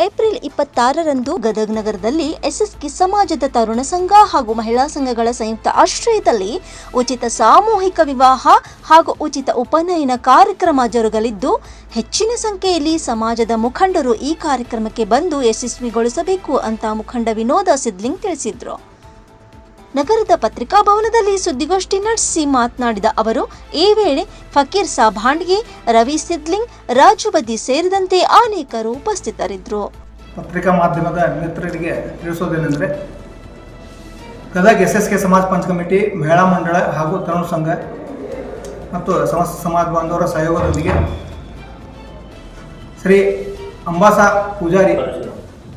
April 26ರಂದು Gadag ನಗರದಲ್ಲಿ SSK ಸಮಾಜದ ತರುಣ ಸಂಘ ಹಾಗೂ ಮಹಿಳಾ ಸಂಘಗಳ ಸಂಯುಕ್ತ ಆಶ್ರಯದಲ್ಲಿ ಉಚಿತ ಸಾಮೂಹಿಕ ವಿವಾಹ ಹಾಗೂ ಉಚಿತ ಉಪನಯನ ಕಾರ್ಯಕ್ರಮ ಜರುಗಲಿದ್ದು, ಹೆಚ್ಚಿನ ಸಂಖ್ಯೆಯಲ್ಲಿ ಸಮಾಜದ ಮುಖಂಡರು ಈ ಕಾರ್ಯಕ್ರಮಕ್ಕೆ ಬಂದು ಯಶಸ್ವಿಗೊಳಿಸಬೇಕು ಅಂತ ಮುಖಂಡ ವಿನೋದ ಸಿದ್ಲಿಂಗ್ ತಿಳಿಸಿದರು. ನಗರದ ಪತ್ರಿಕಾ ಭವನದಲ್ಲಿ ಸುದ್ದಿಗೋಷ್ಠಿ ನಡೆಸಿ ಮಾತನಾಡಿದ ಅವರು, ಈ ವೇಳೆ ಫಕೀರ್ ಸಾಬ್ ಹಾಂಡ್ಗೆ, ರವಿ ಸಿದ್ಲಿಂಗ್, ರಾಜು ಬದಿ ಸೇರಿದಂತೆ ಅನೇಕರು ಉಪಸ್ಥಿತರಿದ್ದರು. ಪತ್ರಿಕಾ ಮಾಧ್ಯಮದ ಮಿತ್ರರಿಗೆ ತಿಳಿಸೋದೇನೆಂದರೆ, ಗದಗ ಎಸ್ಎಸ್ಕೆ ಸಮಾಜ ಪಂಚ ಕಮಿಟಿ, ಮಹಿಳಾ ಮಂಡಳ ಹಾಗೂ ತರುಣ ಸಂಘ ಮತ್ತು ಸಮಸ್ತ ಸಮಾಜ ಬಾಂಧವರ ಸಹಯೋಗದೊಂದಿಗೆ ಶ್ರೀ ಅಂಬಾಸಾ ಪೂಜಾರಿ,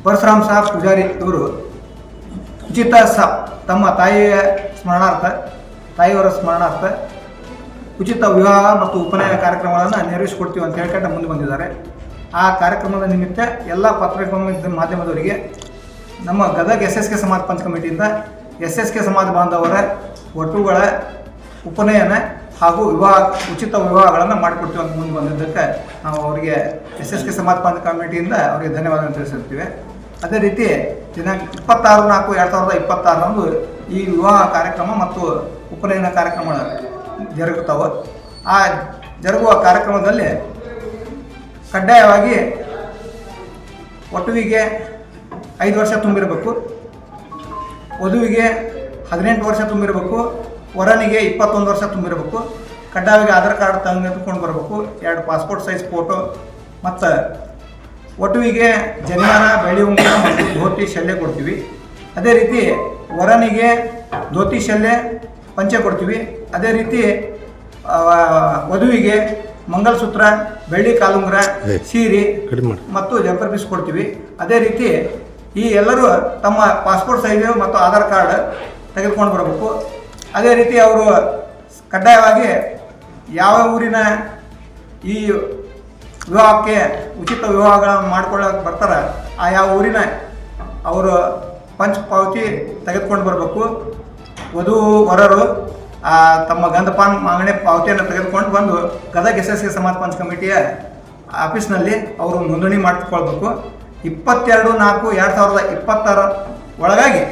ಪರಶುರಾಮ್ ಸಾಬ್ ಪೂಜಾರಿ ಇವರು ಉಚಿತ ತಮ್ಮ ತಾಯಿಯವರ ಸ್ಮರಣಾರ್ಥ ಉಚಿತ ವಿವಾಹ ಮತ್ತು ಉಪನಯನ ಕಾರ್ಯಕ್ರಮಗಳನ್ನು ನೆರವೇರಿಸಿಕೊಡ್ತೀವಿ ಅಂತ ಹೇಳ್ಕೊಂಡು ಮುಂದೆ ಬಂದಿದ್ದಾರೆ. ಆ ಕಾರ್ಯಕ್ರಮದ ನಿಮಿತ್ತ ಎಲ್ಲ ಪತ್ರಿಕಾ ಮಾಧ್ಯಮದವರಿಗೆ ನಮ್ಮ ಗದಗ ಎಸ್ಎಸ್ಕೆ ಸಮಾಜ ಪಂಚ ಕಮಿಟಿಯಿಂದ ಎಸ್ಎಸ್ಕೆ ಸಮಾಜ ಬಾಂಧವರ ಒಟ್ಟುಗಳ ಉಪನಯನ ಹಾಗೂ ಉಚಿತ ವಿವಾಹಗಳನ್ನು ಮಾಡಿಕೊಡ್ತೀವಿ ಅಂತ ಮುಂದೆ ಬಂದಿದ್ದಕ್ಕೆ ನಾವು ಅವರಿಗೆ ಎಸ್ಎಸ್ಕೆ ಸಮಾಜ ಪಂಚ ಕಮಿಟಿಯಿಂದ ಅವರಿಗೆ ಧನ್ಯವಾದ ತಿಳಿಸಿರ್ತೀವಿ. ಅದೇ ರೀತಿ ದಿನಾಂಕ 26/4/2026ರಂದು ಈ ವಿವಾಹ ಕಾರ್ಯಕ್ರಮ ಮತ್ತು ಉಪನಯನ ಕಾರ್ಯಕ್ರಮ ಜರುಗುತ್ತವೆ. ಆ ಜರುಗುವ ಕಾರ್ಯಕ್ರಮದಲ್ಲಿ ಕಡ್ಡಾಯವಾಗಿ ವಟುವಿಗೆ 5 ವರ್ಷ ತುಂಬಿರಬೇಕು, ವಧುವಿಗೆ 18 ವರ್ಷ ತುಂಬಿರಬೇಕು, ವರನಿಗೆ 21 ವರ್ಷ ತುಂಬಿರಬೇಕು. ಕಡ್ಡಾಯವಾಗಿ ಆಧಾರ್ ಕಾರ್ಡ್ ತೆಗೆದುಕೊಂಡು ಬರಬೇಕು, 2 ಪಾಸ್ಪೋರ್ಟ್ ಸೈಜ್ ಫೋಟೋ ಮತ್ತು ವಟುವಿಗೆ ಜನಿವಾರ, ಬೆಳ್ಳಿ ಉಂಗುರ ಮತ್ತು ಧೋತಿ ಶಲ್ಯ ಕೊಡ್ತೀವಿ. ಅದೇ ರೀತಿ ವರನಿಗೆ ಧೋತಿ ಶಲ್ಯ ಪಂಚೆ ಕೊಡ್ತೀವಿ. ಅದೇ ರೀತಿ ವಧುವಿಗೆ ಮಂಗಲಸೂತ್ರ, ಬೆಳ್ಳಿ ಕಾಲುಂಗುರ, ಸೀರೆ ಮತ್ತು ಜಂಪರ್ ಪೀಸ್ ಕೊಡ್ತೀವಿ. ಅದೇ ರೀತಿ ಈ ಎಲ್ಲರೂ ತಮ್ಮ ಪಾಸ್ಪೋರ್ಟ್ ಸೈಜ್ ಮತ್ತು ಆಧಾರ್ ಕಾರ್ಡ್ ತೆಗೆದುಕೊಂಡು ಬರಬೇಕು. ಅದೇ ರೀತಿ ಅವರು ಕಡ್ಡಾಯವಾಗಿ ಯಾವ ಊರಿನ ಈ ವಿವಾಹಕ್ಕೆ ಉಚಿತ ವಿವಾಹಗಳನ್ನು ಮಾಡ್ಕೊಳ್ಳೋಕೆ ಬರ್ತಾರೆ ಆ ಯಾವ ಊರಿನ ಅವರು ಪಂಚ ಪಾವತಿ ತೆಗೆದುಕೊಂಡು ಬರಬೇಕು. ವಧು ವರರು ತಮ್ಮ ಗಂಧಪಾನ್ ಮಾಗಣೆ ಪಾವತಿಯನ್ನು ತೆಗೆದುಕೊಂಡು ಬಂದು ಗದಗ ಎಸ್ಎಸ್ಕೆ ಸಮಾಜ ಪಂಚ ಕಮಿಟಿಯ ಆಫೀಸ್ನಲ್ಲಿ ಅವರು ನೋಂದಣಿ ಮಾಡಿಕೊಳ್ಬೇಕು. 22/4/2026 ಒಳಗಾಗಿ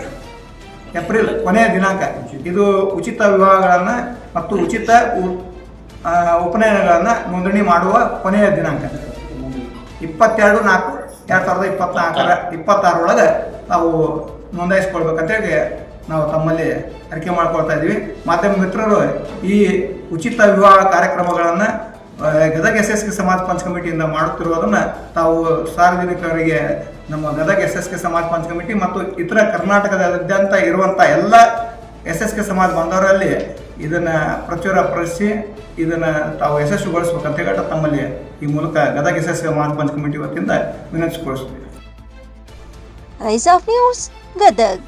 ಏಪ್ರಿಲ್ ಕೊನೆಯ ದಿನಾಂಕ ಇದು ಉಚಿತ ವಿವಾಹಗಳನ್ನು ಮತ್ತು ಉಚಿತ ಉಪನಯನಗಳನ್ನು ನೋಂದಣಿ ಮಾಡುವ ಕೊನೆಯ ದಿನಾಂಕ 22/4/2026 ಒಳಗೆ ನಾವು ನೋಂದಾಯಿಸ್ಕೊಳ್ಬೇಕಂತೇಳಿ ನಾವು ತಮ್ಮಲ್ಲಿ ಅರಿಕೆ ಮಾಡ್ಕೊಳ್ತಾ ಇದ್ದೀವಿ. ಮಾಧ್ಯಮ ಮಿತ್ರರು ಈ ಉಚಿತ ವಿವಾಹ ಕಾರ್ಯಕ್ರಮಗಳನ್ನು ಗದಗ ಎಸ್ಎಸ್ಕೆ ಸಮಾಜ ಪಂಚ ಕಮಿಟಿಯಿಂದ ಮಾಡುತ್ತಿರುವುದನ್ನು ತಾವು ಸಾರ್ವಜನಿಕರಿಗೆ ನಮ್ಮ ಗದಗ ಎಸ್ಎಸ್ಕೆ ಸಮಾಜ ಪಂಚ ಕಮಿಟಿ ಮತ್ತು ಇತರ ಕರ್ನಾಟಕದಾದ್ಯಂತ ಇರುವಂಥ ಎಲ್ಲ ಎಸ್ಎಸ್ಕೆ ಸಮಾಜ ಬಾಂಧವರಲ್ಲಿ ಇದನ್ನು ಪ್ರಚುರಪಡಿಸಿ ಇದನ್ನು ತಾವು ಯಶಸ್ವಿಗೊಳಿಸ್ಬೇಕಂತ ಹೇಳಿ ತಮ್ಮಲ್ಲಿ ಈ ಮೂಲಕ ಗದಗ ಎಸ್ಎಸ್ಕೆ ಸಮಾಜ ಪಂಚ ಕಮಿಟಿ ವತಿಯಿಂದ ವಿನಂತಿಸಿಕೊಳಿಸ್ತೀವಿ. Rise of News Gadag.